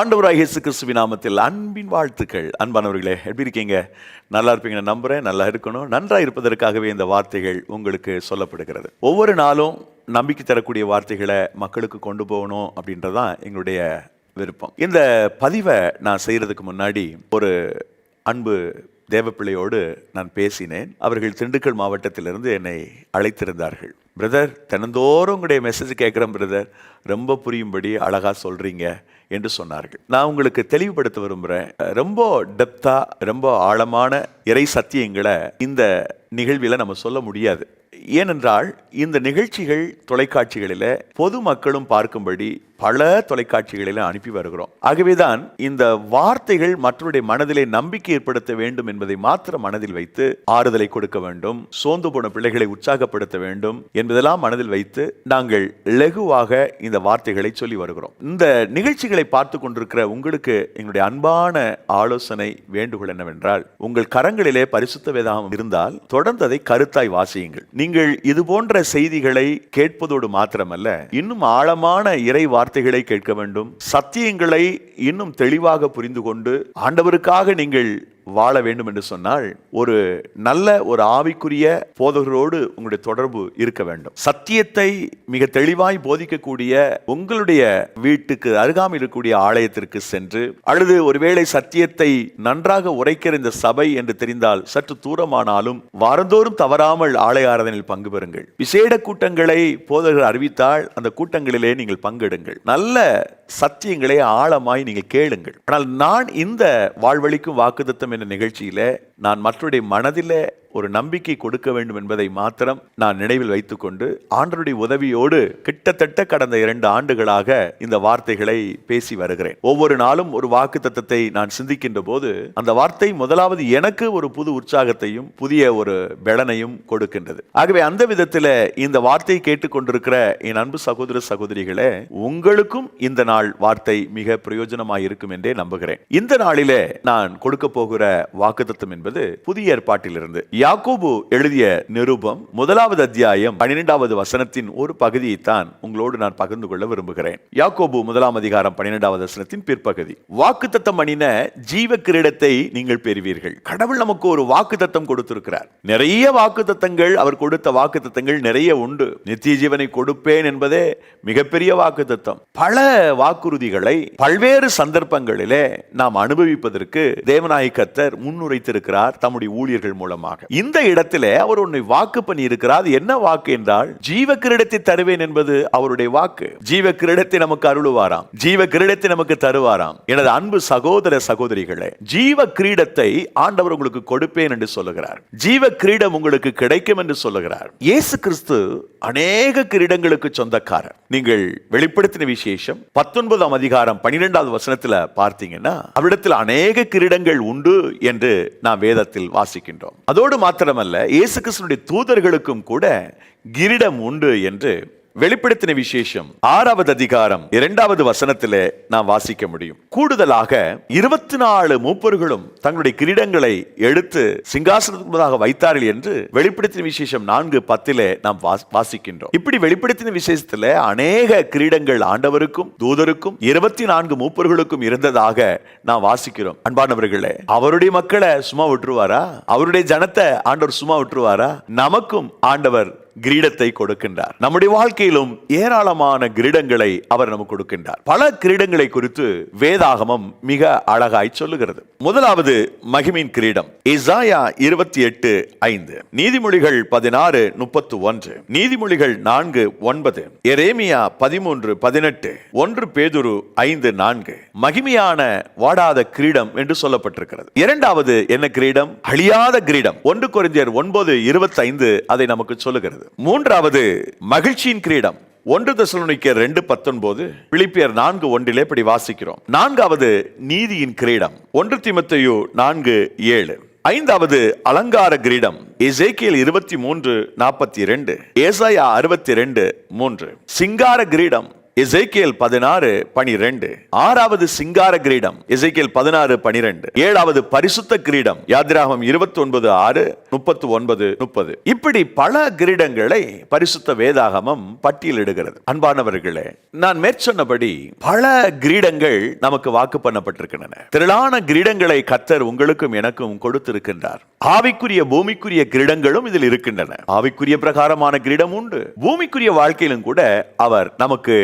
ஆண்டவராகிய இயேசு கிறிஸ்துவின் நாமத்தில் அன்பின் வாழ்த்துக்கள். அன்பானவர்களே, எப்படி இருக்கீங்க? நல்லா இருப்பீங்க நம்புறேன். நல்லா இருக்கணும். நன்றாக இருப்பதற்காகவே இந்த வார்த்தைகள் உங்களுக்கு சொல்லப்படுகிறது. ஒவ்வொரு நாளும் நம்பிக்கை தரக்கூடிய வார்த்தைகளை மக்களுக்கு கொண்டு போகணும் அப்படின்றதான் எங்களுடைய விருப்பம். இந்த பதிவை நான் செய்யறதுக்கு முன்னாடி ஒரு அன்பு தேவப்பிள்ளையோடு நான் பேசினேன். அவர்கள் திண்டுக்கல் மாவட்டத்திலிருந்து என்னை அழைத்திருந்தார்கள். பிரதர், தினந்தோறும் உங்களுடைய மெசேஜ் கேட்குறேன் பிரதர், ரொம்ப புரியும்படி அழகாக சொல்கிறீங்க என்று சொன்னார்கள். நான் உங்களுக்கு தெளிவுபடுத்த விரும்புகிறேன். ரொம்ப டெப்தா, ரொம்ப ஆழமான இறை சத்தியங்களை இந்த நிகழ்வில் நம்ம சொல்ல முடியாது. ஏனென்றால் இந்த நிகழ்ச்சிகள் தொலைக்காட்சிகளில் பொதுமக்களும் பார்க்கும்படி பல தொலைக்காட்சிகளில் அனுப்பி வருகிறோம். ஆகவேதான் இந்த வார்த்தைகள் மற்றவருடைய மனதிலே நம்பிக்கை ஏற்படுத்த வேண்டும் என்பதை மாத்திரம் மனதில் வைத்து ஆறுதலை கொடுக்க வேண்டும், சோர்ந்து போன பிள்ளைகளை உற்சாகப்படுத்த வேண்டும் என்பதெல்லாம் மனதில் வைத்து நாங்கள் லகுவாக இந்த வார்த்தைகளை சொல்லி வருகிறோம். இந்த நிகழ்ச்சிகளை பார்த்து கொண்டிருக்கிற உங்களுக்கு எங்களுடைய அன்பான ஆலோசனை, வேண்டுகோள் என்னவென்றால், உங்கள் கரங்களிலே பரிசுத்த வேதாகம் இருந்தால் தொடர்ந்து அதை கருத்தாய் வாசியுங்கள். நீங்கள் இது போன்ற செய்திகளை கேட்பதோடு மாத்திரமல்ல, இன்னும் ஆழமான இறை வார்த்தைகளை கேட்க வேண்டும். சத்தியங்களை இன்னும் தெளிவாக புரிந்து கொண்டு ஆண்டவருக்காக நீங்கள் வாழ வேண்டும் என்று சொன்னால் ஒரு நல்ல ஒரு ஆவிக்குரிய போதகரோடு உங்களுடைய தொடர்பு இருக்க வேண்டும். சத்தியத்தை மிக தெளிவாய் போதிக்கக்கூடிய உங்களுடைய வீட்டுக்கு அருகாமல் இருக்கக்கூடிய ஆலயத்திற்கு சென்று, அல்லது ஒருவேளை சத்தியத்தை நன்றாக உரைக்கிற இந்த சபை என்று தெரிந்தால் சற்று தூரமானாலும் வாரந்தோறும் தவறாமல் ஆலய ஆராதனையில் பங்கு பெறுங்கள். விசேட கூட்டங்களை போதகர் அறிவித்தால் அந்த கூட்டங்களிலே நீங்கள் பங்கெடுங்கள். நல்ல சத்தியங்களை ஆழமாய் நீங்கள் கேளுங்கள். ஆனால் நான் இந்த வாழ்வழிக்கும் வாக்குத்தத்தம் என்ற நிகழ்ச்சியில நான் மற்றவருடைய மனதிலே ஒரு நம்பிக்கை கொடுக்க வேண்டும் என்பதை மாத்திரம் நான் நினைவில் வைத்துக்கொண்டு ஆண்டவருடைய உதவியோடு கிட்டத்தட்ட கடந்த 2 ஆண்டுகளாக இந்த வார்த்தைகளை பேசி வருகிறேன். ஒவ்வொரு நாளும் ஒரு வாக்குத்தத்தத்தை நான் சிந்திக்கின்ற போது அந்த வார்த்தை முதலாவது எனக்கு ஒரு புது உற்சாகத்தையும் புதிய ஒரு பெலனையும் கொடுக்கின்றது. ஆகவே அந்த விதத்தில் இந்த வார்த்தையை கேட்டுக்கொண்டிருக்கிற என் அன்பு சகோதர சகோதரிகளே, உங்களுக்கும் இந்த நாள் வார்த்தை மிக பிரயோஜனமாக இருக்கும் என்றே நம்புகிறேன். இந்த நாளிலே நான் கொடுக்க போகிற வாக்குத்தத்தம் என்பது புதிய ஏற்பாட்டிலிருந்து யாக்கோபு எழுதிய நிருபம் 1வது அத்தியாயம் 12வது வசனத்தின் ஒரு பகுதியை தான் உங்களோடு நான் பகிர்ந்து கொள்ள விரும்புகிறேன். யாக்கோபு 1ஆம் அதிகாரம் 12வது வசனத்தின் பிற்பகுதி. வாக்குத்தத்தம் பண்ணின ஜீவ கிரீடத்தை நீங்கள் பெறுவீர்கள். கடவுள் நமக்கு ஒரு வாக்குத்தத்தம் கொடுத்திருக்கிறார். நிறைய வாக்குத்தத்தங்கள், அவர் கொடுத்த வாக்குத்தத்தங்கள் நிறைய உண்டு. நித்திய ஜீவனை கொடுப்பேன் என்பதே மிகப்பெரிய வாக்குத்தத்தம். பல வாக்குறுதிகளை பல்வேறு சந்தர்ப்பங்களிலே நாம் அனுபவிப்பதற்கு தேவனாகிய கர்த்தர் முன்னுரைத்திருக்கிறார் தம்முடைய ஊழியர்கள் மூலமாக. இந்த இடத்திலே அவர் ஒன்றை வாக்கு பண்ணி இருக்கிறார். என்ன வாக்கு என்றால், ஜீவ கிரீடத்தை தருவேன் என்பது அவருடைய வாக்கு. ஜீவ கிரீடத்தை நமக்கு அருளுவாராம், ஜீவ கிரீடத்தை நமக்கு தருவாராம். எனது அன்பு சகோதர சகோதரிகளே, ஜீவ கிரீடத்தை ஆண்டவர் உங்களுக்கு கொடுப்பேன் என்று சொல்லுகிறார். ஜீவ கிரீடம் உங்களுக்கு கிடைக்கும் என்று சொல்லுகிறார். இயேசு கிறிஸ்து அநேக கிரீடங்களுக்கு சொந்தக்காரர். நீங்கள் வெளிப்படுத்தின விசேஷம் 19ஆம் அதிகாரம் 12வது வசனத்தில் பார்த்தீங்கன்னா, அவ்விடத்தில் அநேக கிரீடங்கள் உண்டு என்று நாம் வேதத்தில் வாசிக்கின்றோம். அதோடு மாத்திரமல்ல, இயேசு கிறிஸ்துவினுடைய தூதர்களுக்கும் கூட கிரீடம் உண்டு என்று வெளிப்படுத்தின விசேஷம் 6வது அதிகாரம் 2வது வசனத்திலே நாம் வாசிக்க முடியும். கூடுதலாக 24 மூப்பர்களும் தங்களுடைய கிரீடங்களை எடுத்து சிங்காசனத்துக்கு முன்பாக வைத்தார்கள் என்று வெளிப்படுத்தின விசேஷம் 4:10 நாம் வாசிக்கின்றோம். இப்படி வெளிப்படுத்தின விசேஷத்துல அநேக கிரீடங்கள் ஆண்டவருக்கும் தூதருக்கும் 24 மூப்பர்களுக்கும் இருந்ததாக நாம் வாசிக்கிறோம். அன்பானவர்களே, அவருடைய மக்களை சும்மா விட்டுருவாரா? அவருடைய ஜனத்தை ஆண்டவர் சும்மா விட்டுருவாரா? நமக்கும் ஆண்டவர் கிரீடத்தை கொடுக்கின்றார். நம்முடைய வாழ்க்கையிலும் ஏராளமான கிரீடங்களை அவர் நமக்கு கொடுக்கின்றார். பல கிரீடங்களை குறித்து வேதாகமம் மிக அழகாய் சொல்லுகிறது. முதலாவது மகிமையின் கிரீடம். எசாயா 28:5, நீதிமொழிகள் 16:31, நீதிமொழிகள் 4:9, எரேமியா 13:18, 1 பேதுரு 5:4 மகிமையான வாடாத கிரீடம் என்று சொல்லப்பட்டிருக்கிறது. இரண்டாவது என்ன கிரீடம்? அழியாத கிரீடம். 1 கொரிந்தியர் 9:25 அதை நமக்கு சொல்லுகிறது. மூன்றாவது மகிழ்ச்சியின் கிரீடம். 1 தெசலோனிக்கேயர் 2:19, பிலிப்பியர் 4:1 இப்படி வாசிக்கிறோம். நான்காவது நீதியின் கிரீடம். 1 தீமோத்தேயு 4:7. ஐந்தாவது அலங்கார கிரீடம். எசேக்கியேல் 23:42, ஏசாயா 62:3. சிங்கார கிரீடம். எசேக்கியேல் 16:12. 6வது சிங்கார கிரீடம் எசேக்கியேல் 16:12. 7வது பரிசுத்த கிரீடம் யாத்திராகமம் 29:6, 39:30. இப்படி பல கிரீடங்களை பரிசுத்த வேதாகமம் பட்டியலிடுகிறது. அன்பானவர்களே, நான் மேற்சொன்னபடி பல கிரீடங்கள் நமக்கு வாக்கு பண்ணப்பட்டிருக்கின்றன. திரளான கிரீடங்களை கர்த்தர் உங்களுக்கும் எனக்கும் கொடுத்திருக்கின்றார். ஆவிக்குரிய பூமிக்குரிய கிரீடங்களும் இதில் இருக்கின்றன. ஆவிக்குரிய பிரகாரமான கிரீடம் உண்டு. பூமிக்குரிய வாழ்க்கையிலும் கூட அவர் நமக்கு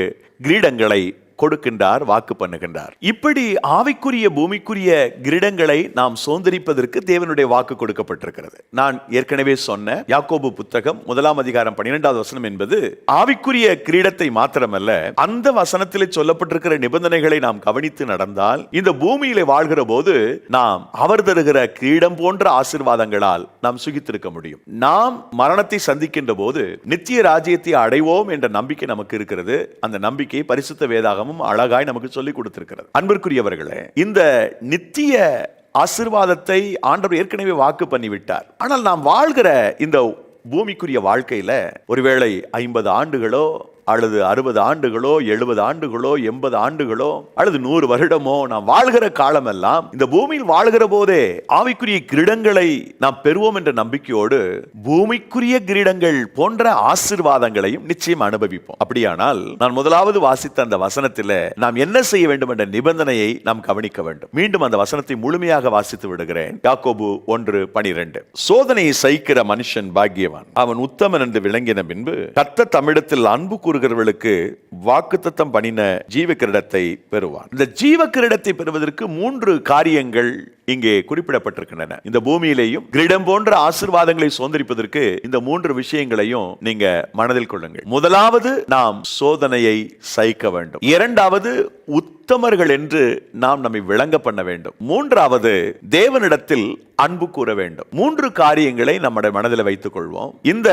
கிரீடங்களை கொடுக்கின்றார், வாக்கு பண்ணுகின்றார். இப்படி ஆவிக்குரிய பூமிக்குரிய கிரீடங்களை நாம் சுதந்தரிப்பதற்கு தேவனுடைய வாக்கு கொடுக்கப்பட்டிருக்கிறது. நான் ஏற்கனவே சொன்ன யாக்கோபு புத்தகம் 1:12 வசனம் என்பது ஆவிக்குரிய கிரீடத்தை மாத்திரமல்ல, அந்த வசனத்தில் சொல்லப்பட்டிருக்கிற நிபந்தனைகளை நாம் கவனித்து நடந்தால் இந்த பூமியிலே வாழ்கிற போது நாம் அவர் தருகிற கிரீடம் போன்ற ஆசீர்வாதங்களால் நாம் சுகித்திருக்க முடியும். நாம் மரணத்தை சந்திக்கின்ற போது நித்திய ராஜ்யத்தை அடைவோம் என்ற நம்பிக்கை நமக்கு இருக்கிறது. அந்த நம்பிக்கை பரிசுத்த வேதாகமம் அழகாய் நமக்கு சொல்லிக் கொடுத்திருக்கிறது. அன்பிற்குரியவர்களே, இந்த நித்திய ஆசீர்வாதத்தை ஆண்டவர் ஏற்கனவே வாக்கு பண்ணிவிட்டார். ஆனால் நாம் வாழ்கிற இந்த பூமிக்குரிய வாழ்க்கையில ஒருவேளை 50 ஆண்டுகளோ அல்லது 60 ஆண்டுகளோ 70 ஆண்டுகளோ 80 ஆண்டுகளோ அல்லது 100 வருடமோ நாம் வாழ்கிற காலமெல்லாம் இந்த பூமியில் வாழ்கிற போதே ஆவிக்குரிய கிரீடங்களை நாம் பெறுவோம் என்ற நம்பிக்கையோடு பூமிக்குரிய கிரீடங்கள் போன்ற ஆசீர்வாதங்களையும் நிச்சயம் அனுபவிப்போம். அப்படியானால் நான் முதலாவது வாசித்த அந்த வசனத்தில் நாம் என்ன செய்ய வேண்டும் என்ற நிபந்தனையை நாம் கவனிக்க வேண்டும். மீண்டும் அந்த வசனத்தை முழுமையாக வாசித்து விடுகிறேன். யாக்கோபு 1:12. சோதனையை சகிக்கிற மனுஷன் பாக்கியவான், அவன் உத்தமன் என்று விளங்கின பின்பு கர்த்தர் தம்மிடத்தில் அன்பு கூறுகிறவர்களுக்கு வாக்குத்தத்தம் பண்ணின ஜீவ கிரீடத்தை பெறுவான். இந்த ஜீவ கிரீடத்தை பெறுவதற்கு 3 காரியங்கள் இங்கே குறிப்பிடப்பட்டிருக்கின்றன. இந்த பூமியிலேயும் கிரீடம் போன்ற ஆசீர்வாதங்களை சுதந்தரிப்பதற்கு இந்த 3 விஷயங்களையும் நீங்க மனதில் கொள்ளுங்கள். முதலாவது, நாம் சோதனையை சகிக்க வேண்டும். இரண்டாவது, உத்தமர்கள் என்று நாம் நம்மை விளங்க பண்ண வேண்டும். மூன்றாவது, தேவனிடத்தில் அன்பு கூற வேண்டும். 3 காரியங்களை நம்முடைய மனதில் வைத்துக் கொள்வோம். இந்த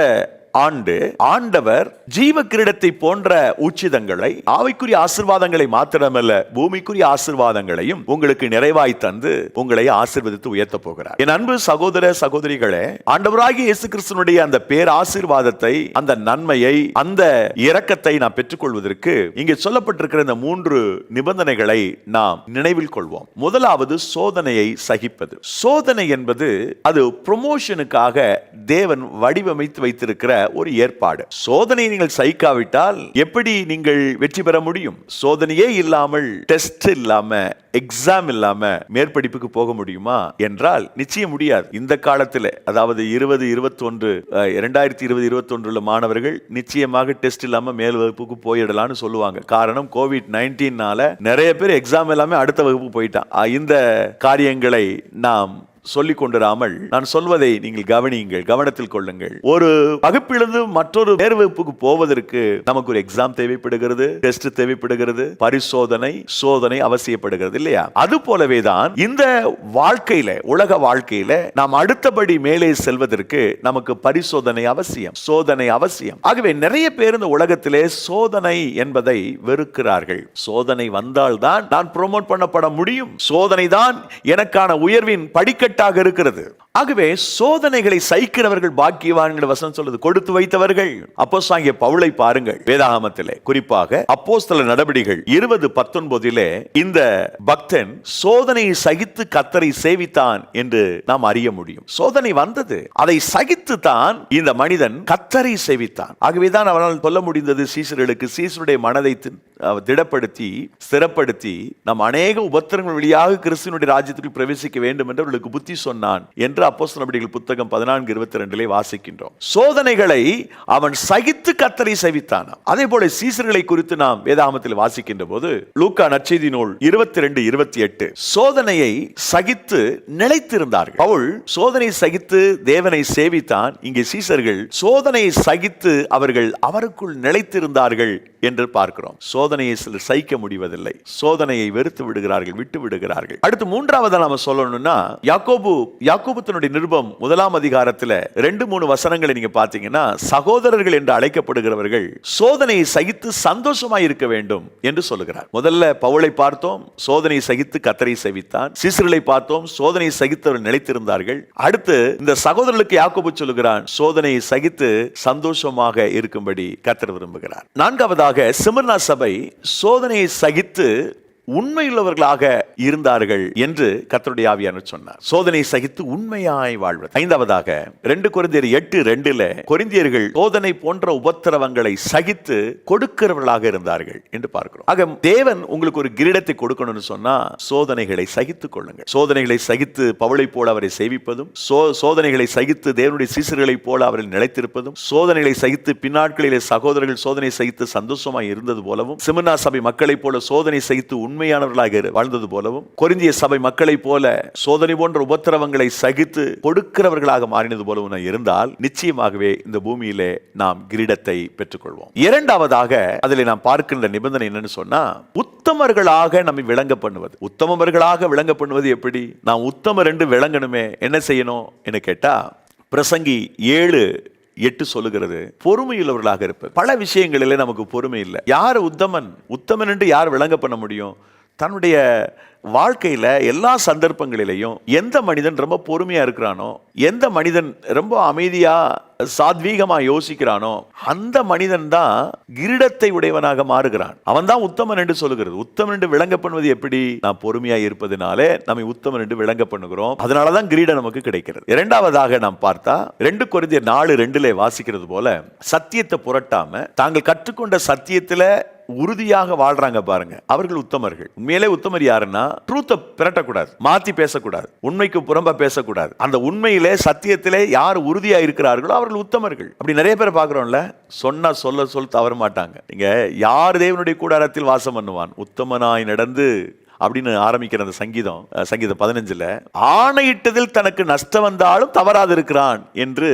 ஆண்டு ஆண்டவர் ஜீவ கிரீடத்தை போன்ற உச்சிதங்களை, ஆவிக்குரிய ஆசீர்வாதங்களை மாத்திரமல்ல பூமிக்குரிய ஆசீர்வாதங்களையும் உங்களுக்கு நிறைவாய் தந்து உங்களை ஆசீர்வதித்து உயர்த்த போகிறார். என் அன்பு சகோதர சகோதரிகளே, ஆண்டவராகிய இயேசு கிறிஸ்துவினுடைய அந்த பேர் ஆசீர்வாதத்தை, அந்த நன்மையை, அந்த இரக்கத்தை நாம் பெற்றுக்கொள்வதற்கு இங்கே சொல்லப்பட்டிருக்கிற இந்த 3 நிபந்தனைகளை நாம் நினைவில் கொள்வோம். முதலாவது, சோதனையை சகிப்பது. சோதனை என்பது அது ப்ரமோஷனுக்காக தேவன் வடிவமைத்து வைத்திருக்கிற ஒரு ஏற்பாடு. சோதனை நீங்கள் சகிக்காவிட்டால் எப்படி நீங்கள் வெற்றி பெற முடியும்? சோதனையே இல்லாமல், டெஸ்ட் இல்லாம, எக்ஸாம் இல்லாம மேற்படிப்புக்கு போக முடியுமா என்றால் நிச்சயம் முடியாது. இந்த காலத்தில், அதாவது 2020-21 மாணவர்கள் நிச்சயமாக டெஸ்ட் இல்லாம மேல் வகுப்புக்கு போயிடலாம்னு சொல்லுவாங்க. காரணம், COVID-19 நிறைய பேர் எக்ஸாம் இல்லாம அடுத்த வகுப்பு போயிட்டான். இந்த காரியங்களை நாம் சொல்லிக் கொண்டிராமல் நான் சொல்வதை நீங்கள் கவனியுங்கள், கவனத்தில் கொள்ளுங்கள். ஒரு வகுப்பிலிருந்து மற்றொரு நேர்வகுப்புக்கு போவதற்கு நமக்கு ஒரு எக்ஸாம் தேவைப்படுகிறது, டெஸ்ட் தேவைப்படுகிறது, பரிசோதனை, சோதனை அவசியப்படுகிறது இல்லையா? அது போலவேதான் இந்த வாழ்க்கையில, உலக வாழ்க்கையில நாம் அடுத்தபடி மேலே செல்வதற்கு நமக்கு பரிசோதனை அவசியம், சோதனை அவசியம். ஆகவே நிறைய பேர் இந்த உலகத்திலே சோதனை என்பதை வெறுக்கிறார்கள். சோதனை வந்தால்தான் நான் ப்ரோமோட் பண்ணப்பட முடியும், சோதனை தான் எனக்கான உயர்வின் படிக்கட்டு இருக்கிறது. ஆகவே சோதனைகளை சகிக்கிறவர்கள் பாக்கியவான்கள் வசனம் சொல்லுது. கொடுத்து வைத்தவர்கள். அப்போஸ்தலனாகிய பவுலை பாருங்கள், வேதாகமத்திலே குறிப்பாக அப்போஸ்தல நடபடிகள் 20:19 இந்த பக்தன் சோதனையை சகித்து கர்த்தரை சேவித்தான் என்று நாம் அறிய முடியும். சோதனை வந்தது, அதை சகித்து தான் இந்த மனிதன் கர்த்தரை சேவித்தான். ஆகவேதான் அவனால் சொல்ல முடிந்தது சீசர்களுக்கு, சீசருடைய மனதை திடப்படுத்தி ஸ்திரப்படுத்தி நாம் அநேக உபத்திரங்கள் வழியாக கிறிஸ்துவினுடைய ராஜ்யத்துக்கு பிரவேசிக்க வேண்டும் என்று அவர்களுக்கு புத்தி சொன்னான் என்று அப்போஸ்தலர் நடபடிகள் புத்தகம் 14:22 வாசிக்கின்றோம். சோதனைகளை அவன் சகித்து கர்த்தரை சேவித்தான். அதே போல சீசர்களை குறித்து நாம் வேதாகமத்தில் வாசிக்கின்ற போது லூக்கா நற்செய்தி நூல் 22:28 சோதனையை சகித்து நிலைத்திருந்தார்கள். பவுல் சோதனை சகித்து தேவனை சேவித்தான். இங்கே சீசர்கள் சோதனையை சகித்து அவர்கள் அவருக்குள் நிலைத்திருந்தார்கள் என்று பார்க்கிறோம். சோதனையை சிலர் சகிக்க முடிவதில்லை, சோதனையை வெறுத்து விடுகிறார்கள், விட்டு விடுகிறார்கள். அடுத்து மூன்றாவது நாம சொல்லணும்னா யாக்கோபு தன்னுடைய நிருபம் 1ஆம் அதிகாரத்தில் 2-3 வசனங்களை நீங்க பாத்தீங்கன்னா, சகோதரர்கள் என்று அழைக்கப்படுகிறவர்கள் சோதனையை சகித்து சந்தோஷமாய் இருக்க வேண்டும் என்று சொல்லுகிறார். முதல்ல பவுலை பார்த்தோம், சோதனையை சகித்து கர்த்தரை சேவித்தான். சீசர்களை பார்த்தோம், சோதனையை சகித்தவர்கள் நிலைத்திருந்தார்கள். அடுத்து இந்த சகோதரர்களுக்கு யாக்கோபு சொல்லுகிறான், சோதனையை சகித்து சந்தோஷமாக இருக்கும்படி கர்த்தர் விரும்புகிறார். நான்காவதாக மூன்றாவதாக சிமர்னா சபை சோதனையை சகித்து உண்மையுள்ளவர்களாக இருந்தார்கள் என்று கர்த்தருடைய ஆவியானவர் சொன்னார். சோதனை சகித்து உண்மையாய் வாழ்வது. ஐந்தாவதாக 2 கொரிந்தியர் 8:2 கொரிந்தியர்கள் சோதனை போன்ற உபத்திரவங்களை சகித்து கொடுக்கிறவர்களாக இருந்தார்கள் என்று பார்க்கிறோம். ஆக தேவன் உங்களுக்கு ஒரு கிரீடத்தை கொடுக்கணும்னு சொன்னா சோதனைகளை சகித்துக் கொள்ளுங்கள். சோதனைகளை சகித்து பவுலை போல அவரை சேவிப்பதும், சோதனைகளை சகித்து தேவனுடைய சீசர்களை போல அவர்கள் நிலைத்திருப்பதும், சோதனைகளை சகித்து பின்னாட்களிலே சகோதரர்கள் சோதனை சகித்து சந்தோஷமாய் இருந்தது போலவும், சிமர்னா சபை மக்களை போல சோதனை சகித்து உண்மையானவர்களாக வாழ்ந்தது போலவும், கொரிந்திய சபை மக்களை போல சோதனை போன்ற உபத்திரவங்களை சகித்து கொடுக்கிறவர்களாக மாறினது போலவும் இருந்தால் நிச்சயமாகவே இந்த பூமியிலே நாம் கிரீடத்தை பெற்றுக்கொள்வோம். இரண்டாவதாக அதில் நாம் பார்க்கின்ற நிபந்தனை என்னன்னு சொன்னா, உத்தமர்களாக நம்மை விளங்க பண்ணுவது. உத்தமர்களாக விளங்க பண்ணுவது எப்படி? நாம் உத்தமர் என்று விளங்கணுமே, என்ன செய்யணும் என்று கேட்டா, பிரசங்கி 7:8 சொல்லுகிறது, பொறுமையுள்ளவர்களாக இருப்பது. பல விஷயங்களிலே நமக்கு பொறுமை இல்லை. யார் உத்தமன் என்று யார் விளங்க பண்ண முடியும்? தன்னுடைய வாழ்க்கையில எல்லா சந்தர்ப்பங்களிலையும் எந்த மனிதன் ரொம்ப பொறுமையா இருக்கிறானோ, எந்த மனிதன் ரொம்ப அமைதியா சாத்வீகமா யோசிக்கிறானோ, அந்த மனிதன் தான் கிரீடத்தை உடையவனாக மாறுகிறான். அவன் தான் உத்தமன் என்று சொல்லுகிறது. உத்தமன் என்று விளங்க பண்ணுவது எப்படி? நாம் பொறுமையா இருப்பதனாலே நம்மை உத்தமன் என்று விளங்க பண்ணுகிறோம். அதனாலதான் கிரீடம் நமக்கு கிடைக்கிறது. இரண்டாவதாக நாம் பார்த்தா 2 கொரிந்தியர் 4:2 வாசிக்கிறது போல, சத்தியத்தை புரட்டாம தாங்கள் கற்றுக்கொண்ட சத்தியத்துல உறுதியாக வாழ்றாங்க பாருங்க, அவர்கள் உத்தமர்கள். உண்மையிலே உத்தமர் யாருன்னா, ட்ரூத்தை பிரட்டக்கூடாது, மாத்தி பேசக்கூடாது, உண்மைக்கு புறம்பா பேசக்கூடாது. அந்த உண்மையிலே சத்தியத்திலே யார் உறுதியா இருக்கிறார்களோ அவர்கள் உத்தமர்கள். அப்படி நிறைய பேர் பார்க்கிறோம்ல, சொன்னா சொல்ல தவற மாட்டாங்க. இங்க யார் தேவனுடைய கூடாரத்தில் வாசம் பண்ணுவான், உத்தமனாய் நடந்து அப்படின்னு ஆரம்பிக்கிற அந்த சங்கீதம் 15 ஆணையிட்டதில் தனக்கு நஷ்டம் வந்தாலும் தவறாது இருக்கிறான் என்று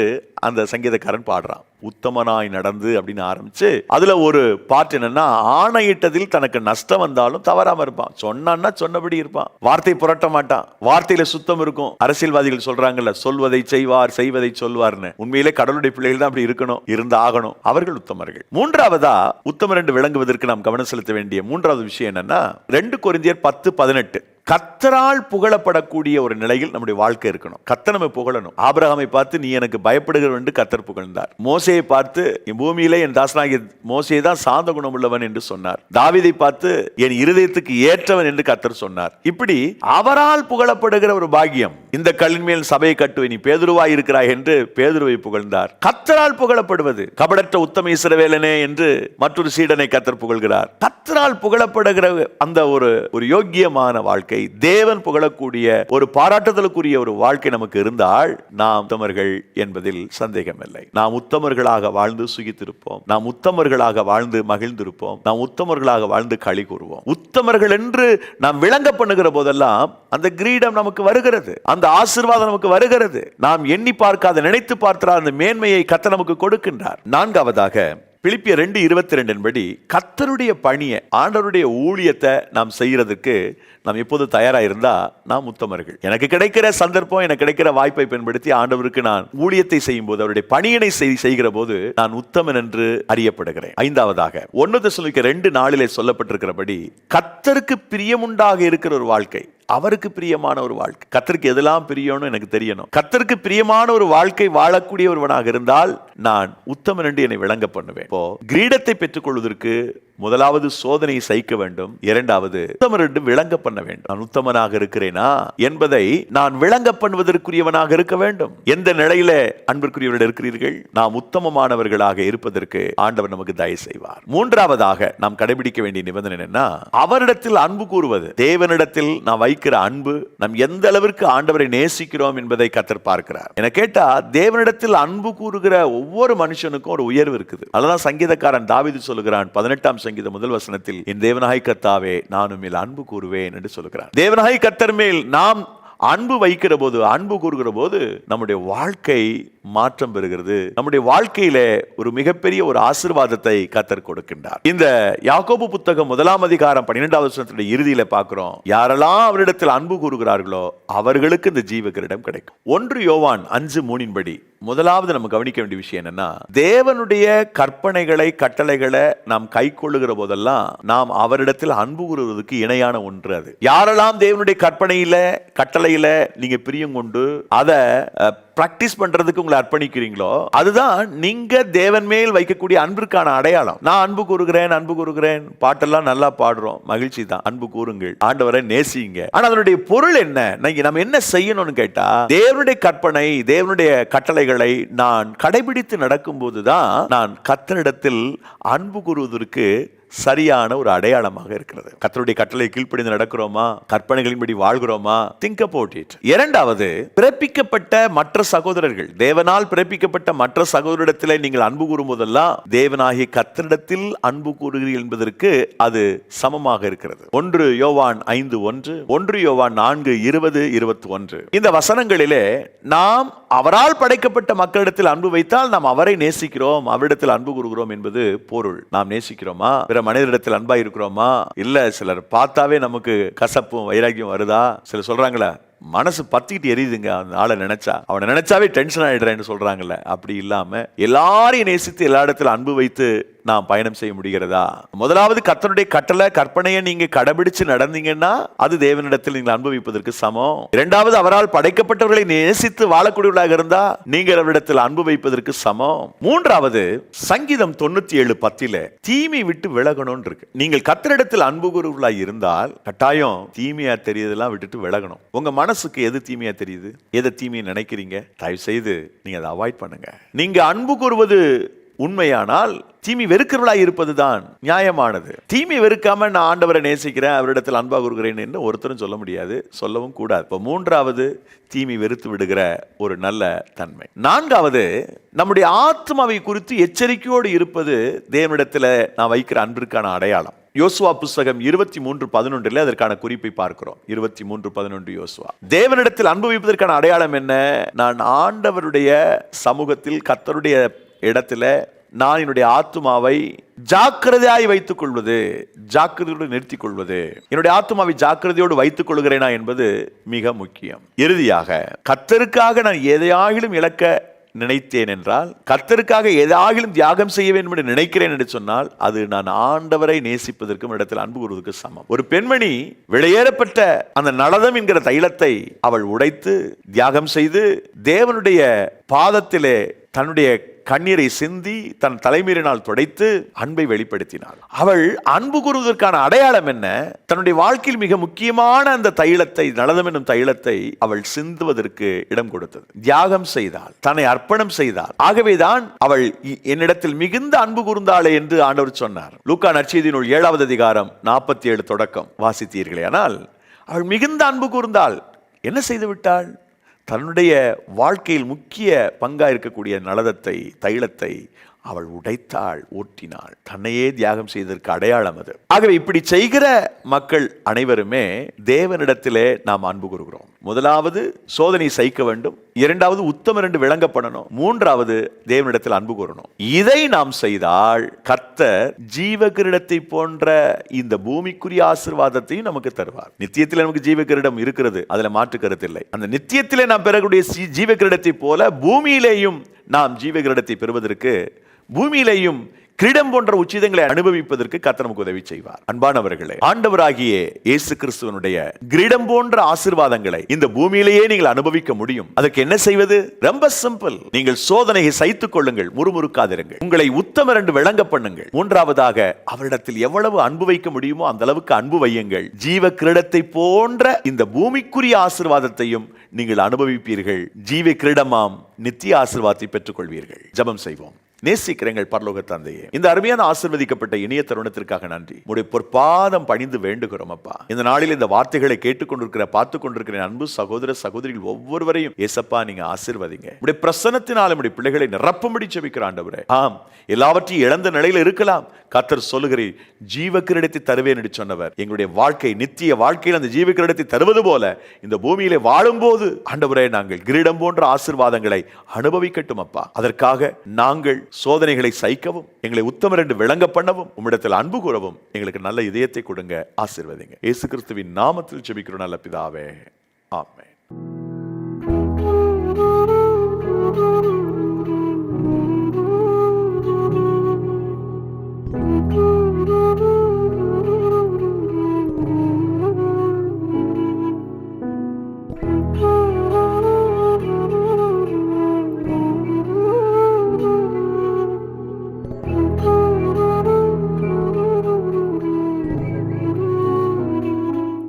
அந்த சங்கீதக்காரன் பாடுறான். உத்தமனாய் நடந்து அப்படின்னு ஆரம்பிச்சு அதுல ஒரு பாட்டு என்னன்னா, ஆணையிட்டதில் தனக்கு நஷ்டம் வந்தாலும் தவறாம இருப்பான். சொன்னான்னா சொன்னபடி இருப்பான், வார்த்தை புரட்ட மாட்டான், வார்த்தையில சுத்தம் இருக்கும். அரசியல்வாதிகள் சொல்றாங்கல்ல, சொல்வதை செய்வார் செய்வதை சொல்வார்னு. உண்மையிலே கடவுளுடைய பிள்ளைகள் தான் அப்படி இருக்கணும், இருந்து ஆகணும். அவர்கள் உத்தமர்கள். மூன்றாவதா உத்தமர் என்று விளங்குவதற்கு நாம் கவனம் செலுத்த வேண்டிய மூன்றாவது விஷயம் என்னன்னா, 2 கொரிந்தியர் 10:18 கர்த்தரால் புகழப்படக்கூடிய ஒரு நிலையில் நம்முடைய வாழ்க்கை இருக்கணும். கர்த்தர் நம்ம புகழணும். ஆபிரகாமை பார்த்து நீ எனக்கு பயப்படுகிறவன் என்று கர்த்தர் புகழ்ந்தார். மோசேயை பார்த்து பூமியிலே என் தாசனாகிய மோசே தான் சாந்த குணம் உள்ளவன் என்று சொன்னார். தாவீதை பார்த்து என் இருதயத்துக்கு ஏற்றவன் என்று கர்த்தர் சொன்னார். இப்படி அவரால் புகழப்படுகிற ஒரு பாக்கியம். இந்த கல்லின் மேல் சபையை கட்டுவை, நீ பேதுருவாய் இருக்கிறாய் என்று பேதுருவை புகழ்ந்தார். கர்த்தரால் புகழப்படுவது. கபடற்ற உத்தம இஸ்ரவேலனே என்று மற்றொரு சீடனை கர்த்தர் புகழ்கிறார். கர்த்தரால் புகழப்படுகிற அந்த ஒரு யோக்கியமான வாழ்க்கை, தேவன் புகழக்கூடிய ஒரு பாராட்டுதலுக்குரிய ஒரு வாழ்க்கை நமக்கு இருந்தால் நாம் உத்தமர்கள் என்பதில் சந்தேகமில்லை. நாம் உத்தமர்களாக வாழ்ந்து சுகித்திருப்போம், நாம் உத்தமர்களாக வாழ்ந்து மகிழ்ந்திருப்போம், நாம் உத்தமர்களாக வாழ்ந்து களி கூறுவோம். உத்தமர்கள் என்று நாம் விளங்க பண்ணுகிற போதெல்லாம் அந்த கிரீடம் நமக்கு வருகிறது, அந்த ஆசீர்வாதம் நமக்கு வருகிறது. நாம் எண்ணி பார்க்காத, நினைத்து பார்க்கிற அந்த மேன்மையை கர்த்தர் நமக்கு கொடுக்கின்றார். நான்காவதாக பிலிப்பியர் 2:22 படி கர்த்தருடைய பணியை, ஆண்டவருடைய ஊழியத்தை நாம் செய்யறதுக்கு நாம் எப்போது தயாரா இருந்தா நாம் உத்தமர்கள். எனக்கு கிடைக்கிற சந்தர்ப்பம், எனக்கு கிடைக்கிற வாய்ப்பை பயன்படுத்தி ஆண்டவருக்கு நான் ஊழியத்தை செய்யும் போது, அவருடைய பணியினை செய்கிற போது நான் உத்தமன் என்று அறியப்படுகிறேன். ஐந்தாவதாக 1 தெசலோனிக்கேயர் 2:4 சொல்லப்பட்டிருக்கிறபடி கர்த்தருக்கு பிரியமுண்டாக இருக்கிற ஒரு வாழ்க்கை, அவருக்கு பிரியமான ஒரு வாழ்க்கை. கர்த்தருக்கு எதெல்லாம் பிரியம்னு எனக்கு தெரியணும். கர்த்தருக்கு பிரியமான ஒரு வாழ்க்கை வாழக்கூடிய ஒருவனாக இருந்தால் நான் உத்தமன் என்று என்னை விளங்க பண்ணுவேன். இப்போ கிரீடத்தை பெற்றுக் கொள்வதற்கு முதலாவது சோதனையை சகிக்க வேண்டும், இரண்டாவது உத்தமர் என்று விளங்க பண்ண வேண்டும். நான் உத்தமனாக இருக்கிறேனா என்பதை நான் விளங்க பண்ணுவதற்குரியவனாக இருக்க வேண்டும். எந்த நிலையில அன்பிற்குரியவர்கள் இருக்கிறீர்கள்? நாம் உத்தமமானவர்களாக இருப்பதற்கு ஆண்டவர் நமக்கு தயவு செய்வார். மூன்றாவதாக நாம் கடைபிடிக்க வேண்டிய நிபந்தனை என்னன்னா, அவரிடத்தில் அன்பு கூறுவது. தேவனிடத்தில் நாம் வைக்கிற அன்பு, நாம் எந்த அளவிற்கு ஆண்டவரை நேசிக்கிறோம் என்பதை கர்த்தர் பார்க்கிறார். என கேட்டா, தேவனிடத்தில் அன்பு கூறுகிற ஒவ்வொரு மனுஷனுக்கும் ஒரு உயர்வு இருக்குது. அதுதான் சங்கீதக்காரன் தாவீது சொல்லுகிறான் 18 சங்கீத 1 என் தேவனாய் கர்த்தாவே நான் உம்மில் அன்பு கூறுவேன் என்று சொல்லுகிறார். தேவனாய் கர்த்தர் மேல் நாம் அன்பு வைக்கிற போது, அன்பு கூறுகிற போது நம்முடைய வாழ்க்கை மாற்றம் பெறுகிறது. நம்முடைய வாழ்க்கையில ஒரு மிகப்பெரிய ஒரு ஆசீர்வாதத்தை கர்த்தர் கொடுக்கின்றார். இந்த யாக்கோபு புத்தகம் 1 இறுதியில பார்க்கிறோம், யாரெல்லாம் அவரிடத்தில் அன்பு கூறுகிறார்களோ அவர்களுக்கு இந்த ஜீவ கிரீடம் கிடைக்கும். 1 யோவான் 5:3 படி முதலாவது நம்ம கவனிக்க வேண்டிய விஷயம் என்னன்னா, தேவனுடைய கற்பனைகளை, கட்டளைகளை நாம் கை கொள்ளுகிற போதெல்லாம் நாம் அவரிடத்தில் அன்பு கூறுவதற்கு இணையான ஒன்று அது. யாரெல்லாம் தேவனுடைய கற்பனையில, கட்டளையில நீங்க பிரியம் கொண்டு அதை பிராக்டிஸ் பண்றதுக்கு உங்களை அர்ப்பணிக்கிறீங்களோ அதுதான் நீங்க தேவன் மேல் வைக்கக்கூடிய அன்பிற்கான அடையாளம். நான் அன்பு கூறுகிறேன் பாட்டெல்லாம் நல்லா பாடுறோம், மகிழ்ச்சி தான். அன்பு கூறுங்கள், ஆண்டவரை நேசிங்க. ஆனா அதனுடைய பொருள் என்ன? நம்ம என்ன செய்யணும்னு கேட்டா, தேவனுடைய கற்பனை, தேவனுடைய கட்டளைகளை நான் கடைபிடித்து நடக்கும் போதுதான் நான் கர்த்தரிடத்தில் அன்பு கூறுவதற்கு சரியான ஒரு அடையாளமாக இருக்கிறது. கர்த்தருடைய கட்டளை கீழ்ப்படிந்து நடக்கிறோமா, கற்பனைகளின்படி வாழ்கிறோமா? Think about it. இரண்டாவது, பிறப்பிக்கப்பட்ட மற்ற சகோதரர்கள், தேவனால் பிறப்பிக்கப்பட்ட மற்ற சகோதரிடத்தில் நீங்கள் அன்பு கூறும் போதெல்லாம் தேவனாகிய கர்த்தரிடத்தில் அன்பு கூறுகிறீர்கள் என்பதற்கு அது சமமாக இருக்கிறது. 1 யோவான் 5:1, 1 யோவான் 4:20, 21 இந்த வசனங்களிலே நாம் அவரால் படைக்கப்பட்ட மக்களிடத்தில் அன்பு வைத்தால் நாம் அவரை நேசிக்கிறோம், அவரிடத்தில் அன்பு கூறுகிறோம் என்பது பொருள். நாம் நேசிக்கிறோமா? மனிதரிடத்தில் அன்பா இருக்கிறோமா? இல்ல சிலர் பார்த்தாவே நமக்கு கசப்பும் வைராக்கியம் வருதா? சிலர் சொல்றாங்களே, மனசு பத்திக்கிட்டு எரியுதுங்க அந்த ஆளை நினைச்சா, அவனை நினைச்சாவே டென்ஷன் ஆயிடுறேன்னு சொல்றாங்கல்ல. அப்படி இல்லாம எல்லாரையும் நேசித்து எல்லா இடத்துல அன்பு வைத்து நாம் பயணம் செய்ய முடிகிறதா? முதலாவது கர்த்தருடைய கட்டளை கற்பனையை நீங்க கடைபிடிச்சு நடந்தீங்கன்னா அது தேவனிடத்தில் நீங்கள் அனுபவிப்பதற்கு சமம். இரண்டாவது, அவரால் படைக்கப்பட்டவர்களை நேசித்து வாழக்கூடியவர்களாக இருந்தா நீங்கள் அவரிடத்தில் அன்பு வைப்பதற்கு சமம். மூன்றாவது, சங்கீதம் 97:10 தீமை விட்டு விலகணும் இருக்கு. நீங்கள் கர்த்தரிடத்தில் அன்பு கூறுவர்களாக இருந்தால் கட்டாயம் தீமையா தெரியதெல்லாம் விட்டுட்டு விலகணும். உங்க மனசுக்கு எது தீமையா தெரியுது, எதை தீமையை நினைக்கிறீங்க, தயவு செய்து நீங்க அதை அவாய்ட் பண்ணுங்க. நீங்க அன்பு கூறுவது உண்மையானால் தீமை வெறுக்கிறவளாய் இருப்பதுதான் நியாயமானது. தீமை வெறுக்காம நான் ஆண்டவரை நேசிக்கிறேன், அவரிடத்தில் அன்பா கூறுகிறேன் என்று ஒருத்தரும் சொல்ல முடியாது, சொல்லவும் கூடாது. இப்போ மூன்றாவது, தீமை வெறுத்து விடுகிற ஒரு நல்ல தன்மை. நான்காவது, நம்முடைய ஆத்மாவை குறித்து எச்சரிக்கையோடு இருப்பது தேவனிடத்தில் நான் வைக்கிற அன்பிற்கான அடையாளம். யோசுவா புஸ்தகம் 23:11 அதற்கான குறிப்பை பார்க்கிறோம். 23:11 யோசுவா. தேவனிடத்தில் அன்பு வைப்பதற்கான அடையாளம் என்ன? நான் ஆண்டவருடைய சமூகத்தில் கர்த்தருடைய இடத்துல நான் என்னுடைய ஆத்துமாவை ஜாக்கிரதையாய் வைத்துக் கொள்வது, ஜாக்கிரதையோடு நிறுத்திக் கொள்வது. என்னுடைய ஆத்துமாவை ஜாக்கிரதையோடு வைத்துக் கொள்கிறேனா என்பது மிக முக்கியம். இறுதியாக, கர்த்தருக்காக நான் எதையாகிலும் இழக்க நினைத்தேன் என்றால், கர்த்தருக்காக ஏதாகிலும் தியாகம் செய்ய வேண்டும் என்று நினைக்கிறேன் என்று சொன்னால் அது நான் ஆண்டவரை நேசிப்பதற்கும் இடத்தில் அன்பு கூறுவதற்கு சமம். ஒரு பெண்மணி வெளியேறப்பட்ட அந்த நளதம் என்கிற தைலத்தை அவள் உடைத்து தியாகம் செய்து தேவனுடைய பாதத்திலே தன்னுடைய கண்ணீரை சிந்தி தன் தலைமீறினால் துடைத்து அன்பை வெளிப்படுத்தினாள். அவள் அன்பு கூறுவதற்கான அடையாளம் என்ன? தன்னுடைய வாழ்க்கையில் மிக முக்கியமான அந்த தைலத்தை, நளதம் என்னும் தைலத்தை அவள் சிந்துவதற்கு இடம் கொடுத்தது. தியாகம் செய்தாள், தன்னை அர்ப்பணம் செய்தாள். ஆகவேதான் அவள் என்னிடத்தில் மிகுந்த அன்பு கூர்ந்தாளே என்று ஆண்டவர் சொன்னார். லூக்கா நற்செய்தி நூல் 7வது அதிகாரம் 47 தொடக்கம் வாசித்தீர்களே. ஆனால் அவள் மிகுந்த அன்பு கூர்ந்தாள். என்ன செய்து விட்டாள்? தன்னுடைய வாழ்க்கையில் முக்கிய பங்கா இருக்கக்கூடிய நளதத்தை, தைலத்தை அவள் உடைத்தாள், ஓட்டினாள். தன்னையே தியாகம் செய்ததற்கு அடையாளம் அது. ஆகவே இப்படி செய்கிற மக்கள் அனைவருமே தேவனிடத்திலே நாம் அன்பு கூறுகிறோம். முதலாவது, சோதனை சகிக்க வேண்டும். இரண்டாவது, உத்தமர் என்று விளங்கப்படணும். மூன்றாவது, தேவனிடத்தில் அன்பு கூறணும். இதை நாம் செய்தால் கர்த்தர் ஜீவ கிரீடத்தை போன்ற இந்த பூமிக்குரிய ஆசீர்வாதத்தையும் நமக்கு தருவார். நித்தியத்தில் நமக்கு ஜீவ கிரீடம் இருக்கிறது, அதுல மாற்று கருத்து இல்லை. அந்த நித்தியத்திலே நாம் பெறக்கூடிய ஜீவ கிரீடத்தை போல பூமியிலேயும் நாம் ஜீவ கிரீடத்தை பெறுவதற்கு, பூமியிலேயும் கிரீடம் போன்ற உச்சிதங்களை அனுபவிப்பதற்கு கர்த்தர் நமக்கு உதவி செய்வார். அன்பானவர்களே, ஆண்டவராகிய இயேசு கிறிஸ்துவனுடைய கிரீடம் போன்ற ஆசீர்வாதங்களை இந்த பூமியிலேயே நீங்கள் அனுபவிக்க முடியும். அதுக்கு என்ன செய்வது? ரொம்ப சிம்பிள். நீங்கள் சோதனையை சகித்துக் கொள்ளுங்கள், முறுமுறுக்காதிருங்கள், உங்களை உத்தமர் என்று விளங்க பண்ணுங்கள். மூன்றாவதாக, அவரிடத்தில் எவ்வளவு அன்பு வைக்க முடியுமோ அந்த அளவுக்கு அன்பு வையுங்கள். ஜீவ கிரீடத்தை போன்ற இந்த பூமிக்குரிய ஆசீர்வாதத்தையும் நீங்கள் அனுபவிப்பீர்கள். ஜீவ கிரீடமாம் நித்திய ஆசீர்வாதத்தை பெற்றுக் கொள்வீர்கள். ஜெபம் செய்வோம். நேசிக்கிறேங்கள் பரலோக தந்தையே, இந்த அருமையான ஆசீர்வதிக்கப்பட்ட இனிய தருணத்திற்காக நன்றி. உம்முடைய பொற்பாதம் பணிந்து வேண்டுகிறோம் அப்பா. இந்த நாளில் இந்த வார்த்தைகளை கேட்டுக்கொண்டிருக்கிற, பார்த்து கொண்டிருக்கிற அன்பு சகோதர சகோதரிகள் ஒவ்வொருவரையும் ஏசப்பா நீங்க ஆசீர்வதிங்க. உம்முடைய பிரசன்னத்தினால் உம்முடைய பிள்ளைகளை நிரப்பும்படி ஜெபிக்கிற ஆண்டவரே. ஆம், எல்லாவற்றையும் இழந்த நிலையில் இருக்கலாம். கர்த்தர் சொல்லுகிறீர், ஜீவ கிரீடத்தை தருவேன் என்று சொன்னவர் எங்களுடைய வாழ்க்கை, நித்திய வாழ்க்கையில் அந்த ஜீவ கிரீடத்தை தருவது போல இந்த பூமியிலே வாழும் போது ஆண்டவரே நாங்கள் கிரீடம் போன்ற ஆசீர்வாதங்களை அனுபவிக்கட்டும் அப்பா. அதற்காக நாங்கள் சோதனைகளை சகிக்கவும், எங்களை உத்தமர் என்று விளங்க பண்ணவும், உம்மிடத்தில் அன்பு கூறவும் எங்களுக்கு நல்ல இதயத்தை கொடுங்க. ஆசீர்வதிங்க. இயேசு கிறிஸ்துவின் நாமத்தில் ஜெபிக்கிறோம் நல்ல பிதாவே. ஆமென்.